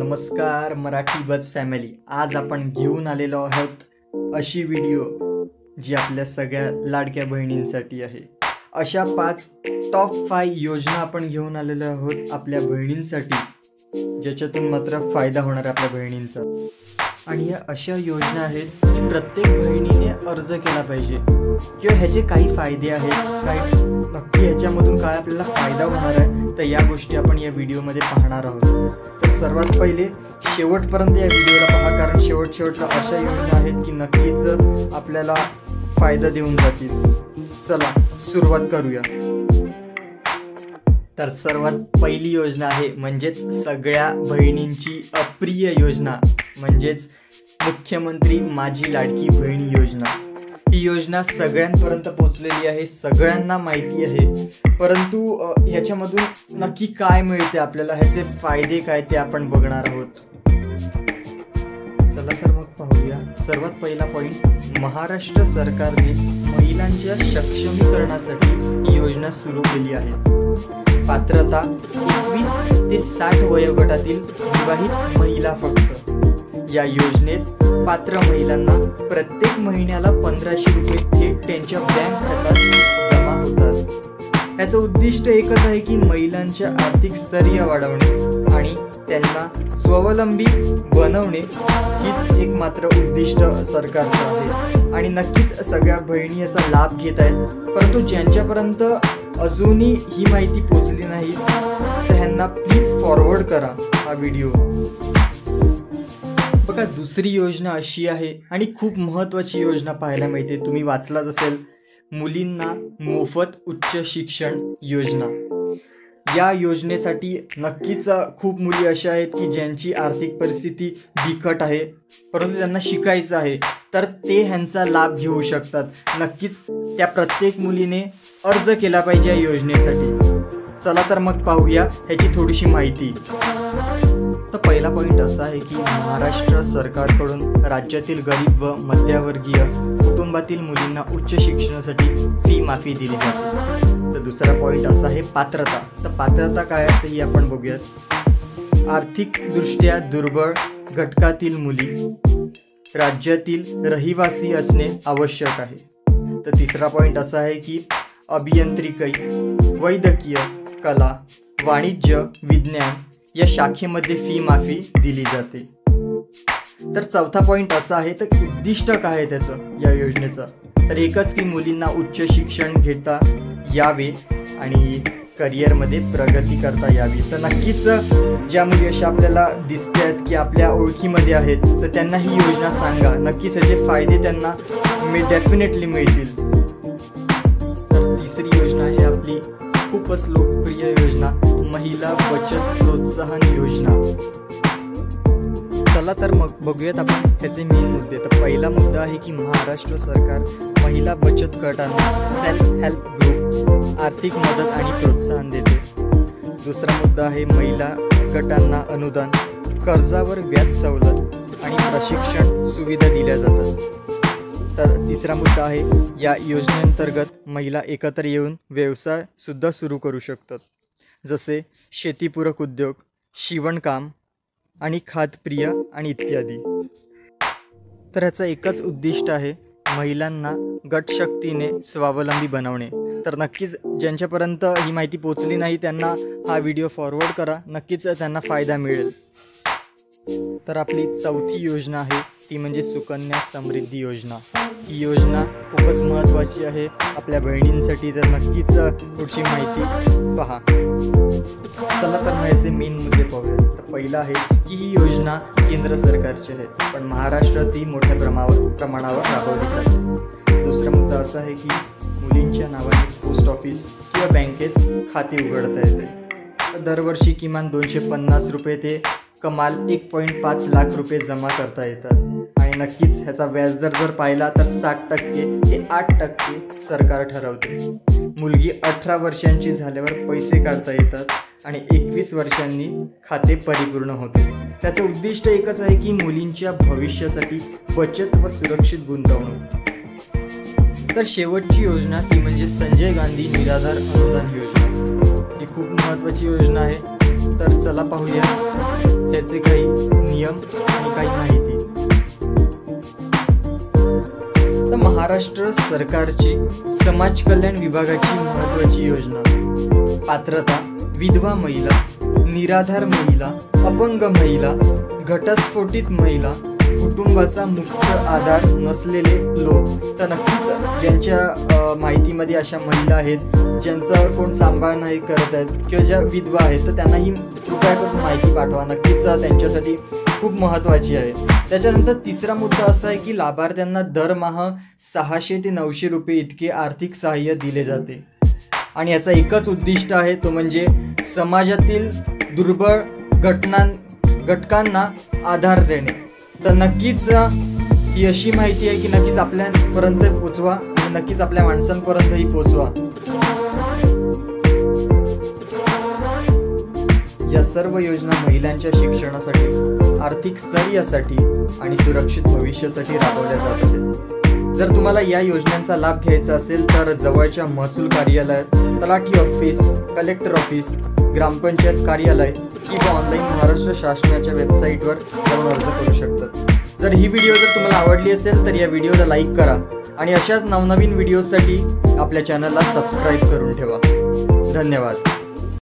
नमस्कार मराठी बज फॅमिली. आज आपण घेऊन आलेलो आहोत अशी व्हिडिओ जी आपल्या सगळ्या लाडक्या बहिणींसाठी आहे. अशा 5 टॉप 5 योजना आपण घेऊन आलेलो आहोत आपल्या बहिणींसाठी, ज्याच्यातून मात्र फायदा होणार आपल्या बहिणींचा. आणि या अशा योजना आहेत की प्रत्येक बहिणीने अर्ज केला पाहिजे किंवा ह्याचे काही फायदे आहेत, काही नक्की ह्याच्यामधून काय आपल्याला फायदा होणार आहे, तर या गोष्टी आपण या व्हिडिओमध्ये पाहणार आहोत. तर सर्वात पहिले शेवटपर्यंत या व्हिडिओला पहा, कारण शेवटला अशा योजना आहेत की नक्कीच आपल्याला फायदा देऊन जातील. चला सुरुवात करूया. तर सर्वात पहिली योजना आहे म्हणजेच सगळ्या बहिणींची अप्रिय योजना, म्हणजेच मुख्यमंत्री माझी लाडकी बहिणी योजना. ही योजना सगळ्यांपर्यंत पोहोचलेली आहे, सगळ्यांना माहिती आहे, परंतु ह्याच्यामधून नक्की काय मिळते आपल्याला, ह्याचे फायदे काय ते आपण बघणार आहोत. चला तर मग पाहूया. सर्वात पहिला पॉइंट, महाराष्ट्र सरकारने महिलांच्या सक्षमीकरणासाठी ही योजना सुरू केली आहे. पात्रता 21 ते 60 वयोगटातील विवाहित महिला फक्त. या योजनेत पात्र महिलांना प्रत्येक महिन्याला 1500 रुपये थेट त्यांच्या बँक खात्यात जमा होतात. याचं उद्दिष्ट एकच आहे की महिलांच्या आर्थिक स्थैर्य वाढवणे आणि त्यांना स्वावलंबी बनवणे, हीच एक मात्र उद्दिष्ट सरकारचं आहे. आणि नक्कीच सगळ्या बहिणी याचा लाभ घेत आहेत, परंतु ज्यांच्यापर्यंत अजूनही ही माहिती पोहोचली नाही तर ह्यांना प्लीज फॉरवर्ड करा हा व्हिडिओ. बघा, दुसरी योजना अशी आहे आणि खूप महत्त्वाची योजना पाहायला मिळते, तुम्ही वाचलाच असेल, मुलींना मोफत उच्च शिक्षण योजना. या योजनेसाठी नक्कीच खूप मुली अशा आहेत की ज्यांची आर्थिक परिस्थिती बिकट आहे, परंतु त्यांना शिकायचं आहे, तर ते ह्यांचा लाभ घेऊ शकतात. नक्कीच त्या प्रत्येक मुलीने अर्ज केला पाहिजे या योजनेसाठी. चला तर मग पाहूया ह्याची थोडीशी माहिती. तर पहिला पॉईंट असा आहे की महाराष्ट्र सरकारकडून राज्यातील गरीब व मध्यमवर्गीय कुटुंबातील मुलींना उच्च शिक्षणासाठी फी माफी दिली जाते. तर दुसरा पॉईंट असा आहे पात्रता. तर पात्रता काय आहे ही आपण बघूयात. आर्थिकदृष्ट्या दुर्बळ घटकातील मुली राज्यातील रहिवासी असणे आवश्यक आहे. तर तिसरा पॉईंट असा आहे की अभियांत्रिकी, वैद्यकीय, कला, वाणिज्य, विज्ञान या शाखेमध्ये फी माफी दिली जाते. तर चौथा पॉईंट असा आहे, तर उद्दिष्ट काय आहे त्याचं या योजनेचं, तर एकच की मुलींना उच्च शिक्षण घेता यावे आणि करिअरमध्ये प्रगती करता यावी. तर नक्कीच ज्या मुली अशा आपल्याला दिसत आहेत की आपल्या ओळखीमध्ये आहेत, तर त्यांना ही योजना सांगा, नक्कीच याचे फायदे त्यांना डेफिनेटली मिळतील. तर तिसरी योजना आहे आपली खूपच लोकप्रिय योजना, महिला बचत प्रोत्साहन योजना. चला तर मग बघूयात आपण त्याचे मेन मुद्दे. तर पहिला मुद्दा आहे की महाराष्ट्र सरकार महिला बचत गटांना सेल्फ हेल्प ग्रुप आर्थिक मदत आणि प्रोत्साहन देते. दुसरा मुद्दा आहे महिला गटांना अनुदान, कर्जावर व्याज सवलत आणि प्रशिक्षण सुविधा दिल्या जातात. तर तिसरा मुद्दा आहे, या योजनेअंतर्गत महिला एकत्र येऊन व्यवसाय सुद्धा सुरू करू शकतात, जसे शेतीपूरक उद्योग, शिवणकाम आणि खाद्यप्रिय आणि इत्यादी. तर ह्याचं एकच उद्दिष्ट आहे, महिलांना गटशक्तीने स्वावलंबी बनवणे. तर नक्कीच ज्यांच्यापर्यंत ही माहिती पोचली नाही त्यांना हा व्हिडिओ फॉरवर्ड करा, नक्कीच त्यांना फायदा मिळेल. तर आपली चौथी योजना आहे ती म्हणजे सुकन्या समृद्धी योजना. ही योजना खूपच महत्त्वाची आहे आपल्या बहिणींसाठी, तर नक्कीच पुढची माहिती पहा. चला तर मग याचे मेन मुद्दे पाहूया. तर पहिला आहे की ही योजना केंद्र सरकारची आहे, पण महाराष्ट्रात ही मोठ्या प्रमाणावर राबवली जाते. दुसरा मुद्दा असा आहे की मुलींच्या नावाने पोस्ट ऑफिस किंवा बँकेत खाते उघडता येते. दरवर्षी किमान 250 रुपये ते कमाल 1.5 लाख रुपये जमा करता येतात. आणि नक्कीच ह्याचा व्याजदर जर पाहिला तर 60% ते 8% सरकार ठरवते. मुलगी 18 वर्षांची झाल्यावर पैसे काढता येतात आणि 21 वर्षांनी खाते परिपूर्ण होते. त्याचं उद्दिष्ट एकच आहे की मुलींच्या भविष्यासाठी बचत व सुरक्षित गुंतवणूक. तर शेवटची योजना ती म्हणजे संजय गांधी निराधार अनुदान योजना. ही खूप महत्त्वाची योजना आहे. तर चला पाहूया त्याचे काही नियम आणि काही माहिती. तर महाराष्ट्र सरकारची समाज कल्याण विभागाची महत्त्वाची योजना. पात्रता: विधवा महिला, निराधार महिला, अपंग महिला, घटस्फोटित महिला, कुटुंबाचा मुख्य आधार नसलेले लोक. तर नक्कीच ज्यांच्या माहितीमध्ये अशा महिला आहेत ज्यांचा कोण सांभाळ नाही करत आहेत किंवा ज्या विधवा आहेत तर त्यांनाही कृपया करून माहिती पाठवा. नक्कीच त्यांच्यासाठी खूप महत्त्वाची आहे. त्याच्यानंतर तिसरा मुद्दा असा आहे की लाभार्थ्यांना दरमहा 600 ते 900 रुपये इतके आर्थिक सहाय्य दिले जाते आणि याचा एकच उद्दिष्ट आहे, तो म्हणजे समाजातील दुर्बळ घटकांना आधार देणे. तर नक्कीच ही अशी माहिती आहे की नक्कीच आपल्यापर्यंत पोचवा आणि नक्कीच आपल्या माणसांपर्यंतही पोचवा. या सर्व योजना महिलांच्या शिक्षणासाठी, आर्थिक स्थैर्यासाठी आणि सुरक्षित भविष्यासाठी राबवल्या जात आहेत. जर तुम्हाला या योजनांचा लाभ घ्यायचा असेल तर जवळच्या महसूल कार्यालयात, तलाठी ऑफिस, कलेक्टर ऑफिस, ग्रामपंचायत कार्यालय किंवा ऑनलाईन महाराष्ट्र शासनाच्या वेबसाईटवर जाऊन अर्ज करू शकतात. जर ही व्हिडिओ जर तुम्हाला आवडली असेल तर या व्हिडिओला लाईक करा आणि अशाच नवनवीन व्हिडिओसाठी आपल्या चॅनलला सबस्क्राईब करून ठेवा. धन्यवाद.